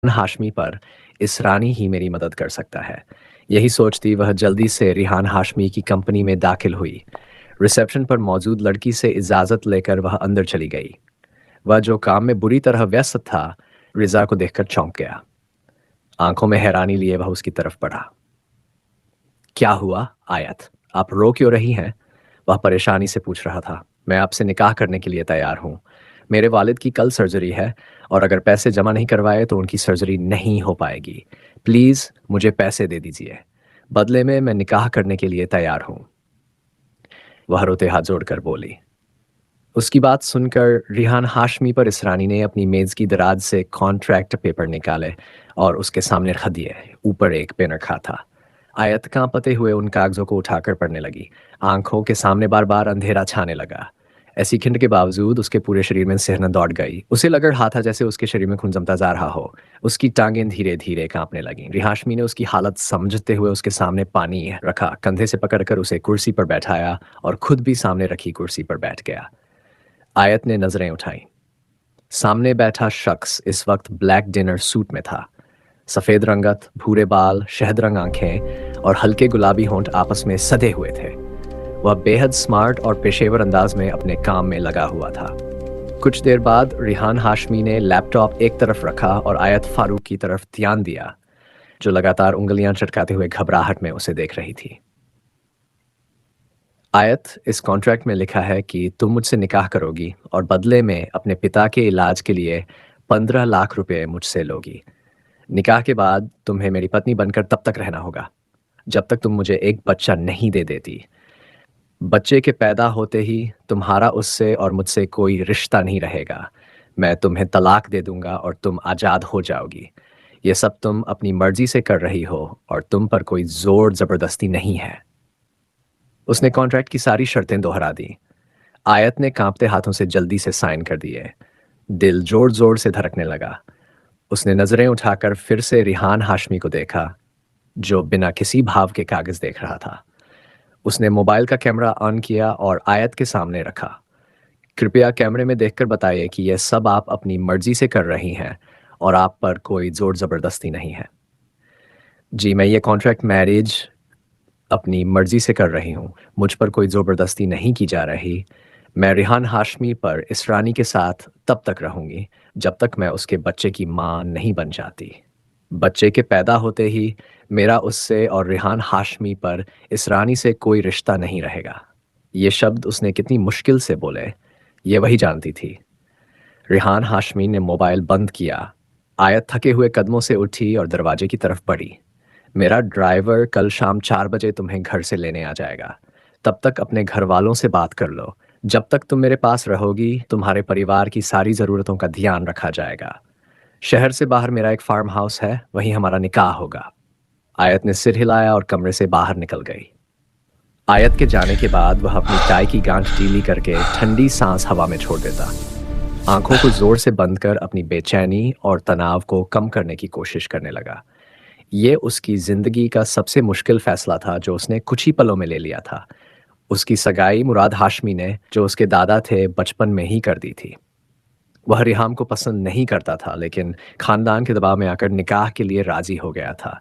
हाशमी पर इस रानी ही मेरी मदद कर सकता है। यही सोचती वह जल्दी से रिहान हाशमी की कंपनी में दाखिल हुई। रिसेप्शन पर मौजूद लड़की से इजाज़त लेकर वह अंदर चली गई। वह जो काम में बुरी तरह व्यस्त था, रिजा को देखकर चौंक गया। आंखों में हैरानी लिए वह उसकी तरफ बढ़ा। क्या हुआ आयत, आप रो क्यों रही हैं? वह परेशानी से पूछ रहा था। मैं आपसे निकाह करने के लिए तैयार हूँ। मेरे वालिद की कल सर्जरी है और अगर पैसे जमा नहीं करवाए तो उनकी सर्जरी नहीं हो पाएगी। प्लीज़ मुझे पैसे दे दीजिए, बदले में मैं निकाह करने के लिए तैयार हूँ। वह रोते हाथ जोड़कर बोली। उसकी बात सुनकर रिहान हाशमी पर इसरानी ने अपनी मेज़ की दराज से कॉन्ट्रैक्ट पेपर निकाले और उसके सामने रख दिए। ऊपर एक पेन रखा था। आयत कांपते हुए उन कागजों को उठाकर पढ़ने लगी। आंखों के सामने बार बार अंधेरा छाने लगा। ऐसी खिंड के बावजूद उसके पूरे शरीर में सिहरन दौड़ गई। उसे लग रहा था जैसे उसके शरीर में खून जमता जा रहा हो। उसकी टांगें धीरे धीरे कांपने लगीं। रिहाशमी ने उसकी हालत समझते हुए उसके सामने पानी रखा, कंधे से पकड़कर उसे कुर्सी पर बैठाया और खुद भी सामने रखी कुर्सी पर बैठ गया। आयत ने नजरें उठाई। सामने बैठा शख्स इस वक्त ब्लैक डिनर सूट में था। सफेद रंगत, भूरे बाल, शहद रंग आंखें और हल्के गुलाबी होंठ आपस में सधे हुए थे। वह बेहद स्मार्ट और पेशेवर अंदाज में अपने काम में लगा हुआ था। कुछ देर बाद रिहान हाशमी ने लैपटॉप एक तरफ रखा और आयत फारूक की तरफ ध्यान दिया, जो लगातार उंगलियां चटकाते हुए घबराहट में उसे देख रही थी। आयत, इस कॉन्ट्रैक्ट में लिखा है कि तुम मुझसे निकाह करोगी और बदले में अपने पिता के इलाज के लिए 15 लाख रुपए मुझसे लोगी। निकाह के बाद तुम्हें मेरी पत्नी बनकर तब तक रहना होगा जब तक तुम मुझे एक बच्चा नहीं दे देती। बच्चे के पैदा होते ही तुम्हारा उससे और मुझसे कोई रिश्ता नहीं रहेगा। मैं तुम्हें तलाक दे दूंगा और तुम आज़ाद हो जाओगी। ये सब तुम अपनी मर्जी से कर रही हो और तुम पर कोई जोर ज़बरदस्ती नहीं है। उसने कॉन्ट्रैक्ट की सारी शर्तें दोहरा दी। आयत ने कांपते हाथों से जल्दी से साइन कर दिए। दिल जोर जोर से धड़कने लगा। उसने नजरें उठाकर फिर से रिहान हाशमी को देखा, जो बिना किसी भाव के कागज देख रहा था। उसने मोबाइल का कैमरा ऑन किया और आयत के सामने रखा। कृपया कैमरे में देखकर बताइए कि यह सब आप अपनी मर्जी से कर रही हैं और आप पर कोई जोर ज़बरदस्ती नहीं है। जी, मैं ये कॉन्ट्रैक्ट मैरिज अपनी मर्जी से कर रही हूँ। मुझ पर कोई ज़बरदस्ती नहीं की जा रही। मैं रिहान हाशमी पर इस रानी के साथ तब तक रहूँगी जब तक मैं उसके बच्चे की माँ नहीं बन जाती। बच्चे के पैदा होते ही मेरा उससे और रिहान हाशमी पर इस रानी से कोई रिश्ता नहीं रहेगा। ये शब्द उसने कितनी मुश्किल से बोले, ये वही जानती थी। रिहान हाशमी ने मोबाइल बंद किया। आयत थके हुए कदमों से उठी और दरवाजे की तरफ बढ़ी। मेरा ड्राइवर कल शाम 4 बजे तुम्हें घर से लेने आ जाएगा। तब तक अपने घर वालों से बात कर लो। जब तक तुम मेरे पास रहोगी तुम्हारे परिवार की सारी ज़रूरतों का ध्यान रखा जाएगा। शहर से बाहर मेरा एक फार्म हाउस है, वहीं हमारा निकाह होगा। आयत ने सिर हिलाया और कमरे से बाहर निकल गई। आयत के जाने के बाद वह अपनी टाई की गांठ ढीली करके ठंडी सांस हवा में छोड़ देता। आंखों को जोर से बंद कर अपनी बेचैनी और तनाव को कम करने की कोशिश करने लगा। ये उसकी जिंदगी का सबसे मुश्किल फैसला था जो उसने कुछ ही पलों में ले लिया था। उसकी सगाई मुराद हाशमी ने, जो उसके दादा थे, बचपन में ही कर दी थी। वह रिहाम को पसंद नहीं करता था, लेकिन खानदान के दबाव में आकर निकाह के लिए राजी हो गया था।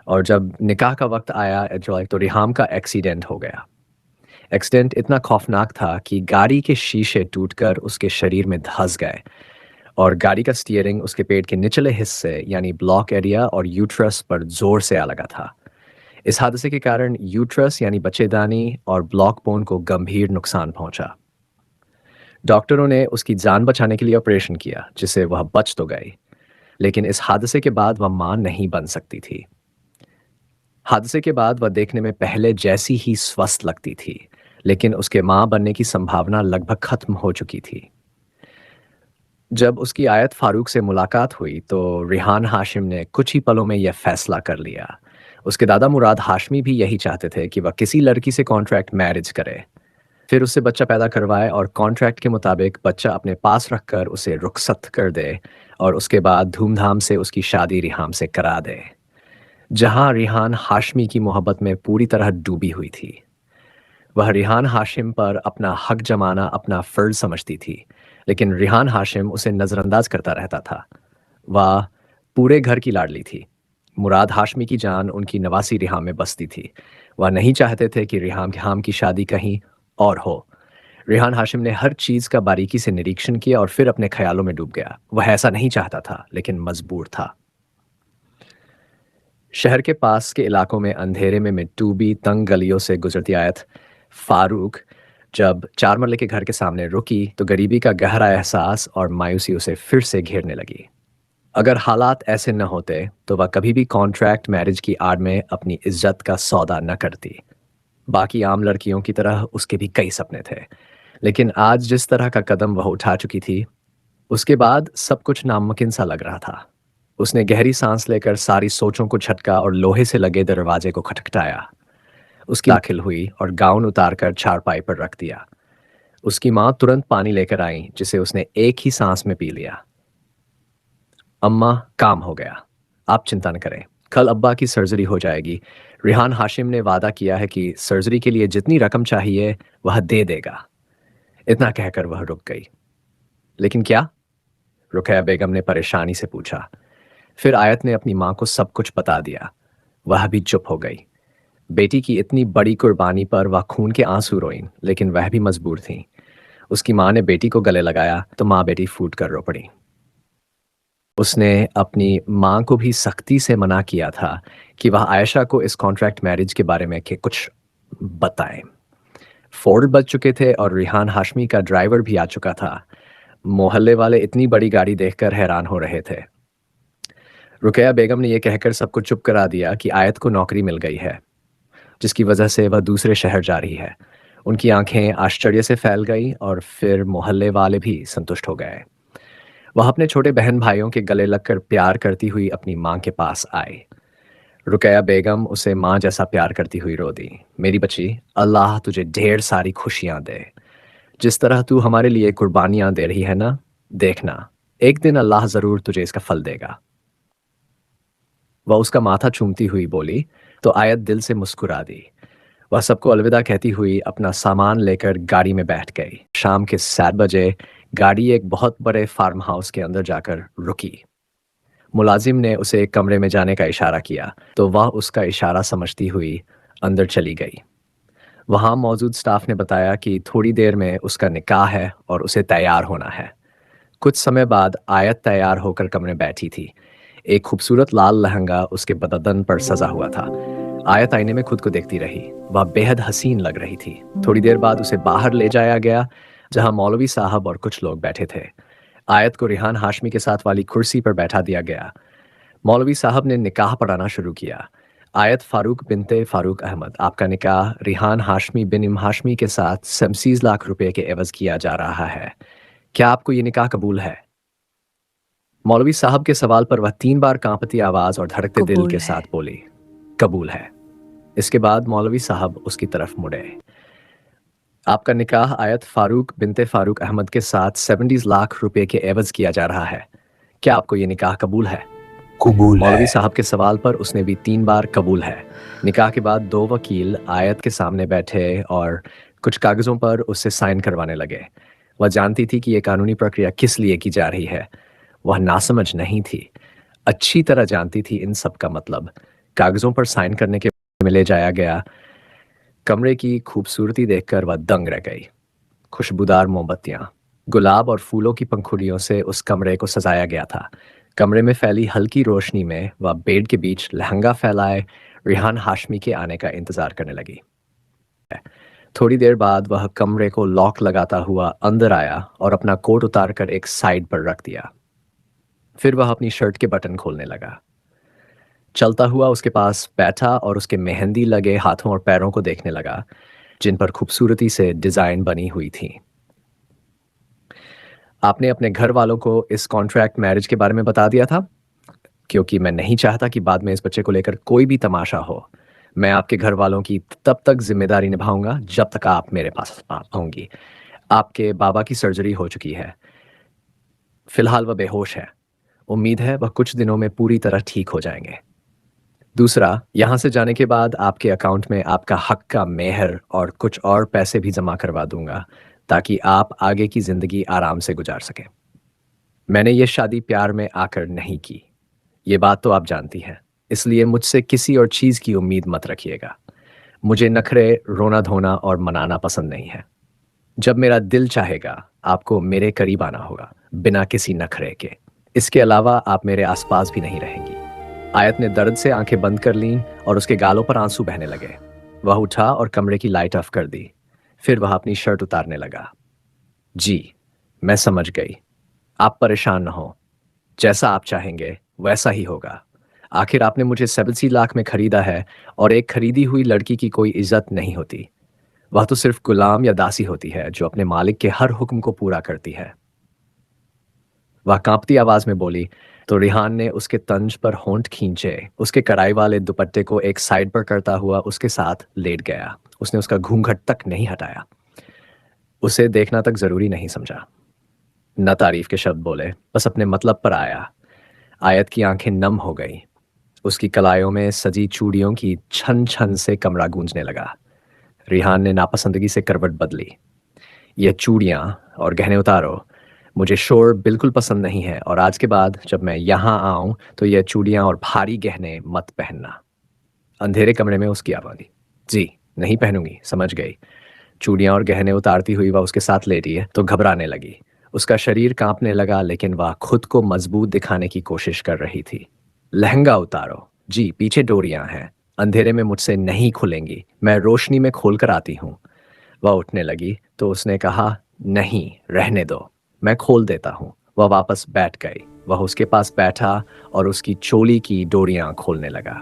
और जब निकाह का वक्त आया तो रिहाम का एक्सीडेंट हो गया। एक्सीडेंट इतना खौफनाक था कि गाड़ी के शीशे टूटकर उसके शरीर में धंस गए और गाड़ी का स्टीयरिंग उसके पेट के निचले हिस्से यानी ब्लॉक एरिया और यूट्रस पर जोर से आ लगा था। इस हादसे के कारण यूट्रस यानी बच्चेदानी और ब्लॉक बोन को गंभीर नुकसान पहुंचा। डॉक्टरों ने उसकी जान बचाने के लिए ऑपरेशन किया, जिससे वह बच तो गई, लेकिन इस हादसे के बाद वह मां नहीं बन सकती थी। हादसे के बाद वह देखने में पहले जैसी ही स्वस्थ लगती थी, लेकिन उसके मां बनने की संभावना लगभग खत्म हो चुकी थी। जब उसकी आयत फारूक से मुलाकात हुई तो रिहान हाशिम ने कुछ ही पलों में यह फैसला कर लिया। उसके दादा मुराद हाशमी भी यही चाहते थे कि वह किसी लड़की से कॉन्ट्रैक्ट मैरिज करे, फिर उससे बच्चा पैदा करवाए और कॉन्ट्रैक्ट के मुताबिक बच्चा अपने पास रखकर उसे रुखसत कर दे और उसके बाद धूमधाम से उसकी शादी रिहाम से करा दे। जहां रिहान हाशमी की मोहब्बत में पूरी तरह डूबी हुई थी, वह रिहान हाशिम पर अपना हक जमाना अपना फ़र्ज़ समझती थी, लेकिन रिहान हाशिम उसे नज़रअंदाज करता रहता था। वह पूरे घर की लाडली थी। मुराद हाशमी की जान उनकी नवासी रिहाम में बसती थी। वह नहीं चाहते थे कि रिहाम हाम की शादी कहीं और हो। रेहान हाशिम ने हर चीज़ का बारीकी से निरीक्षण किया और फिर अपने ख्यालों में डूब गया। वह ऐसा नहीं चाहता था, लेकिन मजबूर था। शहर के पास के इलाकों में अंधेरे में मिट्टूबी तंग गलियों से गुजरती आयत फारूक जब 4 मरले के घर के सामने रुकी तो गरीबी का गहरा एहसास और मायूसी उसे फिर से घेरने लगी। अगर हालात ऐसे न होते तो वह कभी भी कॉन्ट्रैक्ट मैरिज की आड़ में अपनी इज्जत का सौदा न करती। बाकी आम लड़कियों की तरह उसके भी कई सपने थे, लेकिन आज जिस तरह का कदम वह उठा चुकी थी, उसके बाद सब कुछ नामुमकिन सा लग रहा था। उसने गहरी सांस लेकर सारी सोचों को झटका और लोहे से लगे दरवाजे को खटखटाया। उसकी दाखिल हुई और गाउन उतारकर चारपाई पर रख दिया। उसकी माँ तुरंत पानी लेकर आई, जिसे उसने एक ही सांस में पी लिया। अम्मा, काम हो गया, आप चिंता न करें, कल अब्बा की सर्जरी हो जाएगी। रिहान हाशिम ने वादा किया है कि सर्जरी के लिए जितनी रकम चाहिए वह दे देगा। इतना कहकर वह रुक गई। लेकिन क्या? रुकैया बेगम ने परेशानी से पूछा। फिर आयत ने अपनी माँ को सब कुछ बता दिया। वह भी चुप हो गई। बेटी की इतनी बड़ी कुर्बानी पर वह खून के आंसू रोईं, लेकिन वह भी मजबूर थी। उसकी माँ ने बेटी को गले लगाया तो माँ बेटी फूट कर रो पड़ी। उसने अपनी माँ को भी सख्ती से मना किया था कि वह आयशा को इस कॉन्ट्रैक्ट मैरिज के बारे में के कुछ बताएं। फोर्ड बज चुके थे और रिहान हाशमी का ड्राइवर भी आ चुका था। मोहल्ले वाले इतनी बड़ी गाड़ी देखकर हैरान हो रहे थे। रुकैया बेगम ने यह कहकर सबको चुप करा दिया कि आयत को नौकरी मिल गई है, जिसकी वजह से वह दूसरे शहर जा रही है। उनकी आंखें आश्चर्य से फैल गईं और फिर मोहल्ले वाले भी संतुष्ट हो गए। वह अपने छोटे बहन भाइयों के गले लगकर प्यार करती हुई अपनी माँ के पास आई। रुकैया बेगम उसे माँ जैसा प्यार करती हुई रो दी। मेरी बच्ची, अल्लाह तुझे ढेर सारी खुशियां दे। जिस तरह तू हमारे लिए कुर्बानियां दे रही है ना, देखना, एक दिन अल्लाह जरूर तुझे इसका फल देगा। वह उसका माथा चूमती हुई बोली तो आयत दिल से मुस्कुरा दी। वह सबको अलविदा कहती हुई अपना सामान लेकर गाड़ी में बैठ गई। शाम के 7 बजे गाड़ी एक बहुत बड़े फार्म हाउस के अंदर जाकर रुकी। मुलाजिम ने उसे एक कमरे में जाने का इशारा किया तो वह उसका इशारा समझती हुई अंदर चली गई। वहां मौजूद स्टाफ ने बताया कि थोड़ी देर में उसका निकाह है और उसे तैयार होना है। कुछ समय बाद आयत तैयार होकर कमरे में बैठी थी। एक खूबसूरत लाल लहंगा उसके बदन पर सजा हुआ था। आयत आईने में खुद को देखती रही। वह बेहद हसीन लग रही थी। थोड़ी देर बाद उसे बाहर ले जाया गया, जहां मौलवी साहब और कुछ लोग बैठे थे। आयत को रिहान हाशमी के साथ वाली कुर्सी पर बैठा दिया गया। मौलवी साहब ने निकाह पढ़ाना शुरू किया। आयत फारूक बिनते फारूक अहमद, आपका निकाह रिहान हाशमी बिन इम हाशमी के साथ 37 लाख रुपए के एवज किया जा रहा है। क्या आपको ये निकाह कबूल है? मौलवी साहब के सवाल पर वह 3 बार कांपती आवाज और धड़कते दिल कबूल के है। साथ बोली, कबूल है। इसके बाद मौलवी साहब उसकी तरफ मुड़े। आपका निकाह आयत फारूक बिनते फारूक अहमद के साथ 70 लाख रुपए के एवज किया जा रहा है। क्या आपको ये निकाह कबूल है? कबूल मौलवी है। साहब के सवाल पर उसने भी 3 बार कबूल है। निकाह के बाद 2 वकील आयत के सामने बैठे और कुछ कागजों पर उससे साइन करवाने लगे। वह जानती थी कि यह कानूनी प्रक्रिया किस लिए की जा रही है। वह नासमझ नहीं थी, अच्छी तरह जानती थी इन सब का मतलब। कागजों पर साइन करने के में ले जाया गया। कमरे की खूबसूरती देखकर वह दंग रह गई। खुशबूदार मोमबत्तियां, गुलाब और फूलों की पंखुड़ियों से उस कमरे को सजाया गया था। कमरे में फैली हल्की रोशनी में वह बेड के बीच लहंगा फैलाए रिहान हाशमी के आने का इंतजार करने लगी। थोड़ी देर बाद वह कमरे को लॉक लगाता हुआ अंदर आया और अपना कोट उतारकर एक साइड पर रख दिया। फिर वह अपनी शर्ट के बटन खोलने लगा। चलता हुआ उसके पास बैठा और उसके मेहंदी लगे हाथों और पैरों को देखने लगा, जिन पर खूबसूरती से डिजाइन बनी हुई थी। आपने अपने घर वालों को इस कॉन्ट्रैक्ट मैरिज के बारे में बता दिया था? क्योंकि मैं नहीं चाहता कि बाद में इस बच्चे को लेकर कोई भी तमाशा हो। मैं आपके घर वालों की तब तक जिम्मेदारी निभाऊंगा जब तक आप मेरे पास आऊंगी। आपके बाबा की सर्जरी हो चुकी है। फिलहाल वह बेहोश है। उम्मीद है वह कुछ दिनों में पूरी तरह ठीक हो जाएंगे। दूसरा, यहां से जाने के बाद आपके अकाउंट में आपका हक का मेहर और कुछ और पैसे भी जमा करवा दूंगा, ताकि आप आगे की जिंदगी आराम से गुजार सकें। मैंने ये शादी प्यार में आकर नहीं की। ये बात तो आप जानती हैं, इसलिए मुझसे किसी और चीज़ की उम्मीद मत रखिएगा। मुझे नखरे, रोना-धोना और मनाना पसंद नहीं है। जब मेरा दिल चाहेगा, आपको मेरे करीब आना होगा, बिना किसी नखरे के। इसके अलावा आप मेरे आसपास भी नहीं रहेंगी। आयत ने दर्द से आंखें बंद कर लीं और उसके गालों पर आंसू बहने लगे। वह उठा और कमरे की लाइट ऑफ कर दी। फिर वह अपनी शर्ट उतारने लगा। जी, मैं समझ गई। आप परेशान न हो। जैसा आप चाहेंगे, वैसा ही होगा। आखिर आपने मुझे 87 लाख में खरीदा है और एक खरीदी हुई लड़की की कोई इज्जत नहीं होती। वह तो सिर्फ गुलाम या दासी होती है जो अपने मालिक के हर हुक्म को पूरा करती है। वह कांपती आवाज में बोली तो रिहान ने उसके तंज पर होंठ खींचे, उसके कढ़ाई वाले दुपट्टे को एक साइड पर करता हुआ उसके साथ लेट गया। उसने उसका घूंघट तक नहीं हटाया। उसे देखना तक जरूरी नहीं समझा। न तारीफ के शब्द बोले, बस अपने मतलब पर आया। आयत की आंखें नम हो गई। उसकी कलाइयों में सजी चूड़ियों की छन छन से कमरा गूंजने लगा। रिहान ने नापसंदगी से करवट बदली। ये चूड़ियां और गहने उतारो। मुझे शोर बिल्कुल पसंद नहीं है और आज के बाद जब मैं यहाँ आऊं तो ये चूड़ियां और भारी गहने मत पहनना। अंधेरे कमरे में उसकी आवाज़ आई। जी, नहीं पहनूंगी, समझ गई। चूड़ियां और गहने उतारती हुई वह उसके साथ लेटी है तो घबराने लगी। उसका शरीर कांपने लगा लेकिन वह खुद को मजबूत दिखाने की कोशिश कर रही थी। लहंगा उतारो। जी, पीछे डोरियां हैं। अंधेरे में मुझसे नहीं खुलेंगी, मैं रोशनी में खोल कर आती हूँ। वह उठने लगी तो उसने कहा, नहीं, रहने दो, मैं खोल देता हूँ। वह वापस बैठ गई। वह उसके पास बैठा और उसकी चोली की डोरियां खोलने लगा।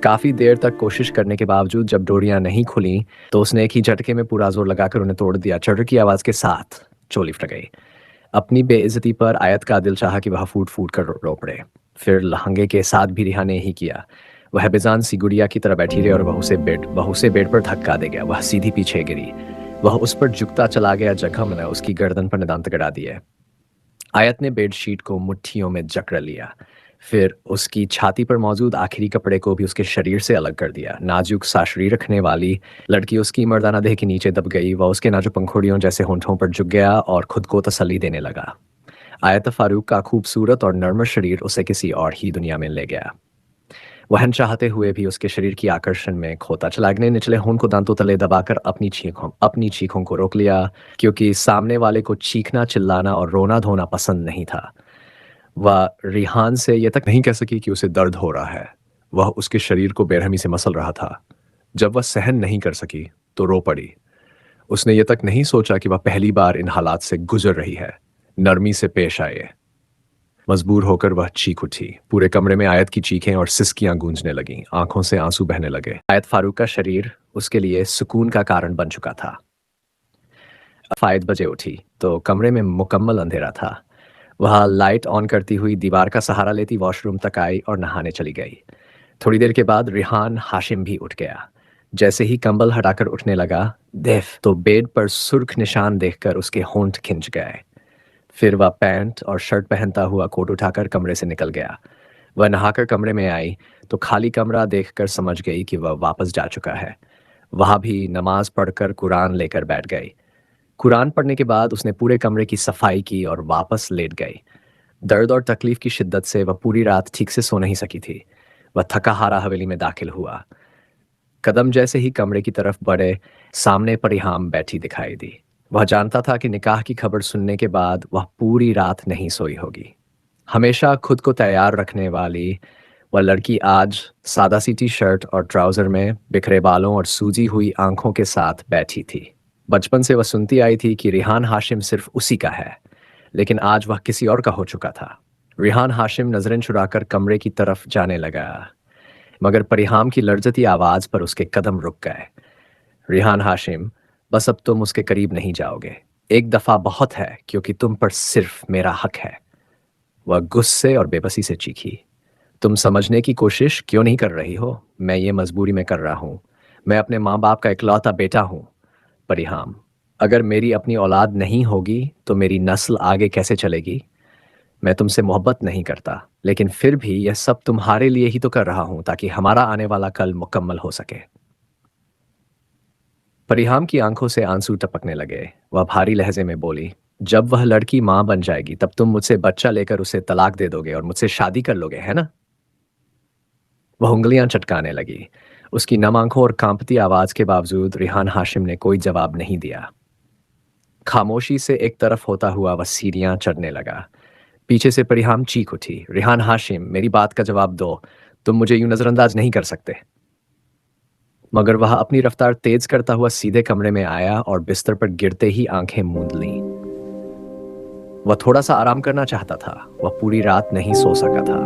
काफी देर तक कोशिश करने के बावजूद जब डोरियां नहीं खुली तो उसने एक ही झटके में पूरा जोर लगाकर उन्हें तोड़ दिया। चटर की आवाज के साथ चोली फट गई। अपनी बेइज्जती पर आयत का दिल चाहा कि वह फूट फूट कर रो पड़े। फिर लहंगे के साथ भी रिहा ने ही किया। वह बेजान सी गुड़िया की तरह बैठी रही और वह उसे बेड पर धक्का दे गया। वह सीधी पीछे गिरी। वह उस पर झुकता चला गया। जख्म ने उसकी गर्दन पर निदांत गड़ा दिए। आयत ने बेडशीट को मुट्ठियों में जकड़ लिया। फिर उसकी छाती पर मौजूद आखिरी कपड़े को भी उसके शरीर से अलग कर दिया। नाजुक सा शरीर रखने वाली लड़की उसकी मर्दाना देह के नीचे दब गई। वह उसके नाजुक पंखुड़ियों जैसे होंठों पर झुक गया और खुद को तसल्ली देने लगा। आयत फारूक का खूबसूरत और नर्म शरीर उसे किसी और ही दुनिया में ले गया। वहन चाहते हुए भी उसके शरीर की आकर्षण में खोता चला। अग्नि निचले होंठ को दांतों तले दबाकर अपनी चीखों को रोक लिया, क्योंकि सामने वाले को चीखना, चिल्लाना और रोना धोना पसंद नहीं था। वह रिहान से यह तक नहीं कह सकी कि उसे दर्द हो रहा है। वह उसके शरीर को बेरहमी से मसल रहा था। जब वह सहन नहीं कर सकी तो रो पड़ी। उसने यह तक नहीं सोचा कि वह पहली बार इन हालात से गुजर रही है। नरमी से पेश आए। मजबूर होकर वह चीख उठी। पूरे कमरे में आयत की चीखें और सिसकियां गूंजने लगीं। आंखों से आंसू बहने लगे। आयत फारूक का शरीर उसके लिए सुकून का कारण बन चुका था। 5 बजे उठी तो कमरे में मुकम्मल अंधेरा था। वह लाइट ऑन करती हुई दीवार का सहारा लेती वॉशरूम तक आई और नहाने चली गई। थोड़ी देर के बाद रिहान हाशिम भी उठ गया। जैसे ही कंबल हटाकर उठने लगा, देफ तो बेड पर सुर्ख निशान देखकर उसके होंठ खिंच गए। फिर वह पैंट और शर्ट पहनता हुआ कोट उठाकर कमरे से निकल गया। वह नहाकर कमरे में आई तो खाली कमरा देखकर समझ गई कि वह वापस जा चुका है। वह भी नमाज पढ़कर कुरान लेकर बैठ गई। कुरान पढ़ने के बाद उसने पूरे कमरे की सफाई की और वापस लेट गई। दर्द और तकलीफ की शिद्दत से वह पूरी रात ठीक से सो नहीं सकी थी। वह थका हारा हवेली में दाखिल हुआ। कदम जैसे ही कमरे की तरफ बढ़े, सामने परिहाम बैठी दिखाई दी। वह जानता था कि निकाह की खबर सुनने के बाद वह पूरी रात नहीं सोई होगी। हमेशा खुद को तैयार रखने वाली वह लड़की आज सादा सी टी शर्ट और ट्राउजर में बिखरे बालों और सूजी हुई आंखों के साथ बैठी थी। बचपन से वह सुनती आई थी कि रिहान हाशिम सिर्फ उसी का है, लेकिन आज वह किसी और का हो चुका था। रिहान हाशिम नजरें चुराकर कमरे की तरफ जाने लगा, मगर परिहाम की लर्जती आवाज पर उसके कदम रुक गए। रिहान हाशिम, बस अब तुम उसके करीब नहीं जाओगे। एक दफा बहुत है, क्योंकि तुम पर सिर्फ मेरा हक है। वह गुस्से और बेबसी से चीखी। तुम समझने की कोशिश क्यों नहीं कर रही हो? मैं ये मजबूरी में कर रहा हूं। मैं अपने माँ बाप का इकलौता बेटा हूं। परिहाम, अगर मेरी अपनी औलाद नहीं होगी तो मेरी नस्ल आगे कैसे चलेगी? मैं तुमसे मोहब्बत नहीं करता, लेकिन फिर भी यह सब तुम्हारे लिए ही तो कर रहा हूं, ताकि हमारा आने वाला कल मुकम्मल हो सके। परिहाम की आंखों से आंसू टपकने लगे। वह भारी लहजे में बोली, जब वह लड़की माँ बन जाएगी तब तुम मुझसे बच्चा लेकर उसे तलाक दे दोगे और मुझसे शादी कर लोगे, है ना? वह उँगलियाँ चटकाने लगी। उसकी नम आँखों और काँपती आवाज़ के बावजूद रेहान हाशिम ने कोई जवाब नहीं दिया। खामोशी से एक तरफ होता हुआ वह सीढ़ियाँ चढ़ने लगा। पीछे से परिहाम चीख उठी, "रेहान हाशिम, मेरी बात का जवाब दो। तुम मुझे यूँ नज़रअंदाज नहीं कर सकते।" मगर वह अपनी रफ्तार तेज़ करता हुआ सीधे कमरे में आया और बिस्तर पर गिरते ही आँखें मूंद लीं। वह थोड़ा-सा आराम करना चाहता था। वह पूरी रात नहीं सो सका था।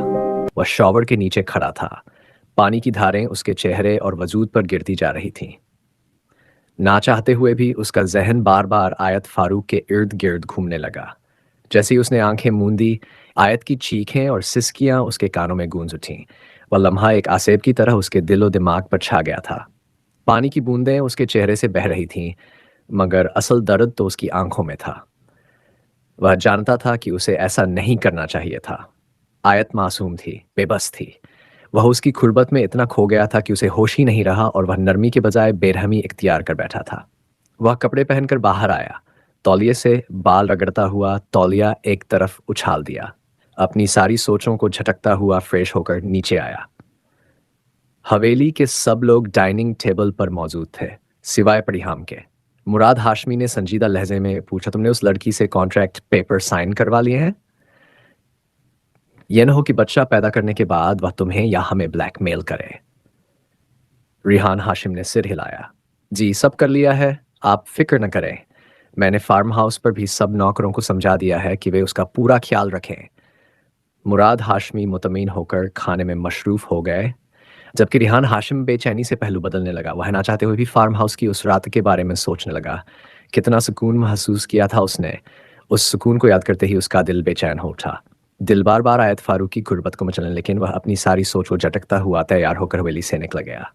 वह शॉवर के नीचे खड़ा था। पानी की धारें उसके चेहरे और वजूद पर गिरती जा रही थीं। ना चाहते हुए भी उसका ज़हन बार-बार आयत फ़ारूक के इर्द-गिर्द घूमने लगा। जैसे ही उसने आंखें मूंदी, आयत की चीखें और सिसकियां उसके कानों में गूंज उठीं। वह लम्हा एक आसेब की तरह उसके दिलो दिमाग पर छा गया था। पानी की बूंदें उसके चेहरे से बह रही थीं, मगर असल दर्द तो उसकी आंखों में था। वह जानता था कि उसे ऐसा नहीं करना चाहिए था। आयत मासूम थी, बेबस थी। वह उसकी खुरबत में इतना खो गया था कि उसे होश ही नहीं रहा और वह नरमी के बजाय बेरहमी इख्तियार कर बैठा था। वह कपड़े पहनकर बाहर आया। तौलिए से बाल रगड़ता हुआ तौलिया एक तरफ उछाल दिया। अपनी सारी सोचों को झटकता हुआ फ्रेश होकर नीचे आया। हवेली के सब लोग डाइनिंग टेबल पर मौजूद थे, सिवाय परिहाम के। मुराद हाशमी ने संजीदा लहजे में पूछा, तुमने उस लड़की से कॉन्ट्रैक्ट पेपर साइन करवा लिए हैं? यह न हो कि बच्चा पैदा करने के बाद वह तुम्हें या हमें ब्लैकमेल करे। रिहान हाशिम ने सिर हिलाया। जी, सब कर लिया है, आप फिक्र न करें। मैंने फार्म हाउस पर भी सब नौकरों को समझा दिया है कि वे उसका पूरा ख्याल रखें। मुराद हाशमी मुतमईन होकर खाने में मशरूफ हो गए, जबकि रिहान हाशिम बेचैनी से पहलू बदलने लगा। वह ना चाहते हुए भी फार्म हाउस की उस रात के बारे में सोचने लगा। कितना सुकून महसूस किया था उसने। उस सुकून को याद करते ही उसका दिल बेचैन हो उठा। दिल बार बार आयत फारूक की गुर्बत को मचलने, लेकिन वह अपनी सारी सोच को झटकता हुआ तैयार होकर हवेली से निकल गया।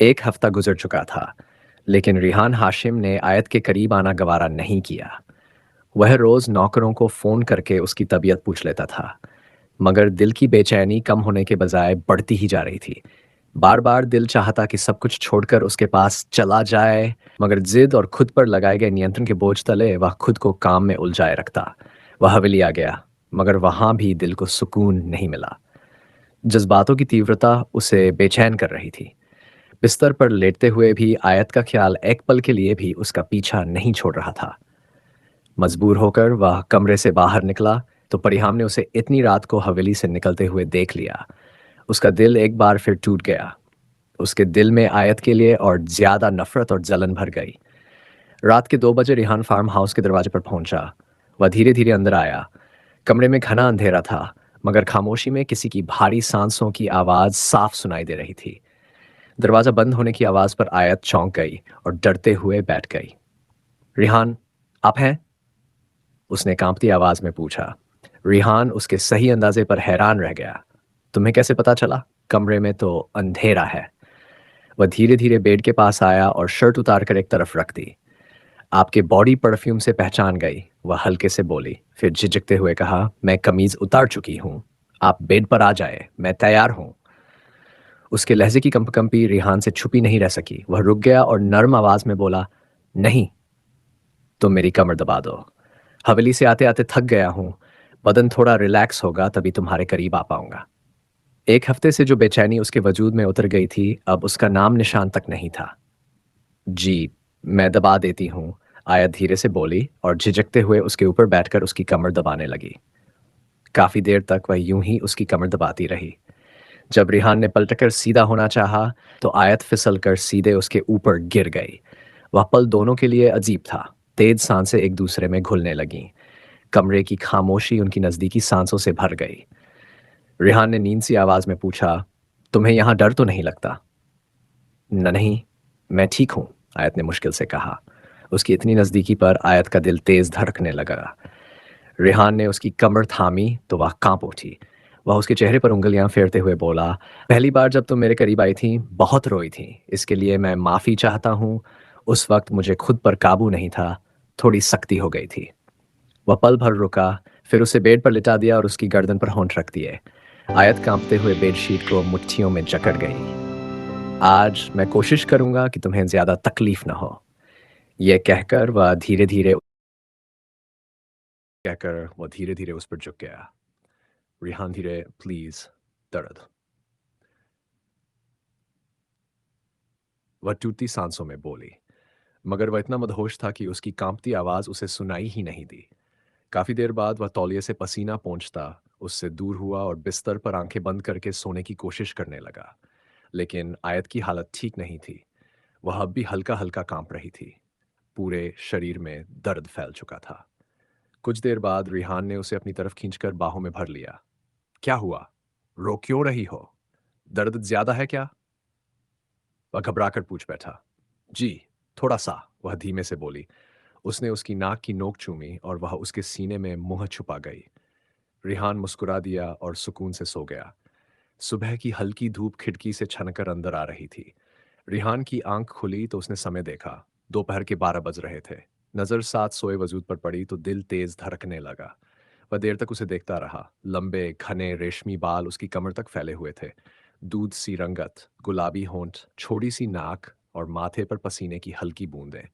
एक हफ्ता गुजर चुका था, लेकिन रिहान हाशिम ने आयत के करीब आना गवारा नहीं किया। वह रोज नौकरों को फोन करके उसकी तबीयत पूछ लेता था, मगर दिल की बेचैनी कम होने के बजाय बढ़ती ही जा रही थी। बार बार दिल चाहता कि सब कुछ छोड़कर उसके पास चला जाए, मगर जिद और खुद पर लगाए गए नियंत्रण के बोझ तले वह खुद को काम में उलझाए रखता। वह हवेली आ गया, मगर वहां भी दिल को सुकून नहीं मिला। जज्बातों की तीव्रता उसे बेचैन कर रही थी। बिस्तर पर लेटते हुए भी आयत का ख्याल एक पल के लिए भी उसका पीछा नहीं छोड़ रहा था। मजबूर होकर वह कमरे से बाहर निकला तो परिहाम ने उसे इतनी रात को हवेली से निकलते हुए देख लिया। उसका दिल एक बार फिर टूट गया। उसके दिल में आयत के लिए और ज्यादा नफरत और जलन भर गई। रात के 2 बजे रिहान फार्म हाउस के दरवाजे पर पहुंचा। वह धीरे धीरे अंदर आया। कमरे में घना अंधेरा था, मगर खामोशी में किसी की भारी सांसों की आवाज साफ सुनाई दे रही थी। दरवाजा बंद होने की आवाज पर आयत चौंक गई और डरते हुए बैठ गई। रिहान, आप हैं? उसने कांपती आवाज में पूछा। रिहान उसके सही अंदाजे पर हैरान रह गया। तुम्हें कैसे पता चला? कमरे में तो अंधेरा है। वह धीरे धीरे बेड के पास आया और शर्ट उतार कर एक तरफ रख दी। आपके बॉडी परफ्यूम से पहचान गई, वह हल्के से बोली। फिर झिझकते हुए कहा, मैं कमीज उतार चुकी हूं। आप बेड पर आ जाए, मैं तैयार हूं। उसके लहजे की कंपकंपी रिहान से छुपी नहीं रह सकी। वह रुक गया और नर्म आवाज में बोला, नहीं, तुम मेरी कमर दबा दो। हवेली से आते आते थक गया हूं। बदन थोड़ा रिलैक्स होगा तभी तुम्हारे करीब आ पाऊंगा। एक हफ्ते से जो बेचैनी उसके वजूद में उतर गई थी, अब उसका नाम निशान तक नहीं था। जी, मैं दबा देती हूँ, आयत धीरे से बोली और झिझकते हुए उसके ऊपर बैठकर उसकी कमर दबाने लगी। काफी देर तक वह यूं ही उसकी कमर दबाती रही। जब रिहान ने पलटकर सीधा होना चाहा, तो आयत फिसलकर सीधे उसके ऊपर गिर गई। वह पल दोनों के लिए अजीब था। तेज सांसें एक दूसरे में घुलने लगीं। कमरे की खामोशी उनकी नजदीकी सांसों से भर गई। रिहान ने नींद सी आवाज में पूछा, तुम्हें यहां डर तो नहीं लगता? नहीं, मैं ठीक हूं, आयत ने मुश्किल से कहा। उसकी इतनी नजदीकी पर आयत का दिल तेज धड़कने लगा। रिहान ने उसकी कमर थामी तो वह कांप उठी। वह उसके चेहरे पर उंगलियां फेरते हुए बोला, पहली बार जब तुम मेरे करीब आई थी, बहुत रोई थी। इसके लिए मैं माफी चाहता हूं। उस वक्त मुझे खुद पर काबू नहीं था। थोड़ी सख्ती हो गई थी। वह पल भर रुका, फिर उसे बेड पर लिटा दिया और उसकी गर्दन पर होंठ रख दिए। आयत कांपते हुए बेडशीट को मुट्ठियों में जकड़ गई। आज मैं कोशिश करूंगा कि तुम्हें ज्यादा तकलीफ ना हो। यह कहकर वह धीरे धीरे उस पर झुक गया। रिहान धीरे, प्लीज, दर्द। वह टूटती सांसों में बोली, मगर वह इतना मदहोश था कि उसकी कांपती आवाज़ उसे सुनाई ही नहीं दी। काफ़ी देर बाद वह तौलिए से पसीना पोंछता उससे दूर हुआ और बिस्तर पर आंखें बंद करके सोने की कोशिश करने लगा। लेकिन आयत की हालत ठीक नहीं थी। वह अब भी हल्का-हल्का काँप रही थी। पूरे शरीर में दर्द फैल चुका था। कुछ देर बाद रिहान ने उसे अपनी तरफ खींचकर बाहों में भर लिया। "क्या हुआ? रो क्यों रही हो? दर्द ज़्यादा है क्या?" वह घबराकर पूछ बैठा। "जी, थोड़ा-सा," वह धीमे से बोली। उसने उसकी नाक की नोक चूमी और वह उसके सीने में मुँह छुपा गई। रिहान मुस्कुरा दिया और सुकून से सो गया। सुबह की हल्की धूप खिड़की से छनकर अंदर आ रही थी। रिहान की आंख खुली तो उसने समय देखा। दोपहर के 12 बज रहे थे। नज़र साथ सोए वजूद पर पड़ी तो दिल तेज धड़कने लगा। वह देर तक उसे देखता रहा। लंबे, घने रेशमी बाल उसकी कमर तक फैले हुए थे। दूध सी रंगत, गुलाबी होंठ, छोटी सी नाक और माथे पर पसीने की हल्की बूंदें।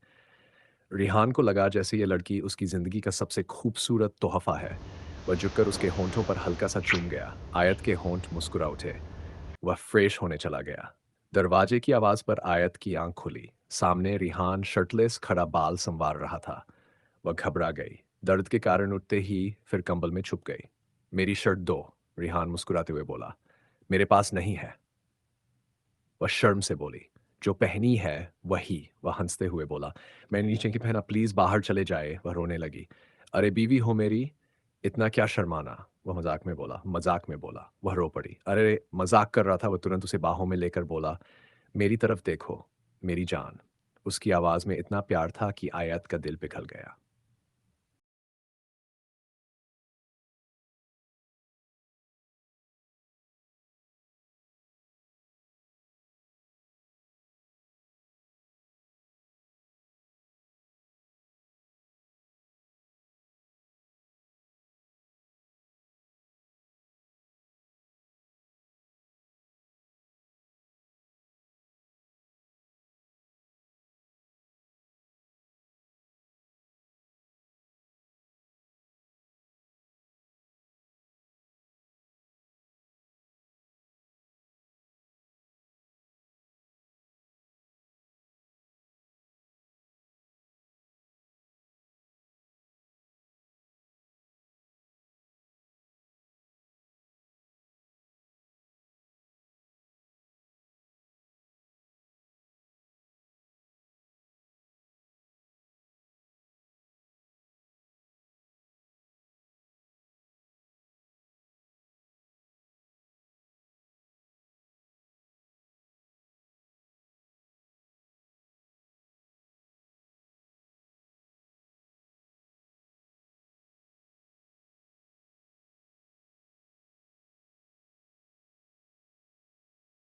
रिहान को लगा जैसे ये लड़की उसकी जिंदगी का सबसे खूबसूरत तोहफा है। वह झुककर उसके होंठों पर हल्का सा चूम गया। आयत के होंठ मुस्कुरा उठे। वह फ्रेश होने चला गया। दरवाजे की आवाज पर आयत की आंख खुली। सामने रिहान शर्टलेस खड़ा बाल संवार रहा था। वह घबरा गई। दर्द के कारण उठते ही फिर कंबल में छुप गई। मेरी शर्ट दो, रिहान मुस्कुराते हुए बोला। मेरे पास नहीं है, वह शर्म से बोली। जो पहनी है वही, वह हंसते हुए बोला। मैंने नीचे की पहना, प्लीज बाहर चले जाए, वह रोने लगी। अरे बीवी हो मेरी, इतना क्या शर्माना, वह मजाक में बोला। मजाक में बोला, वह रो पड़ी। अरे मजाक कर रहा था, वह तुरंत उसे बाहों में लेकर बोला। मेरी तरफ देखो, मेरी जान। उसकी आवाज में इतना प्यार था कि आयत का दिल पिघल गया।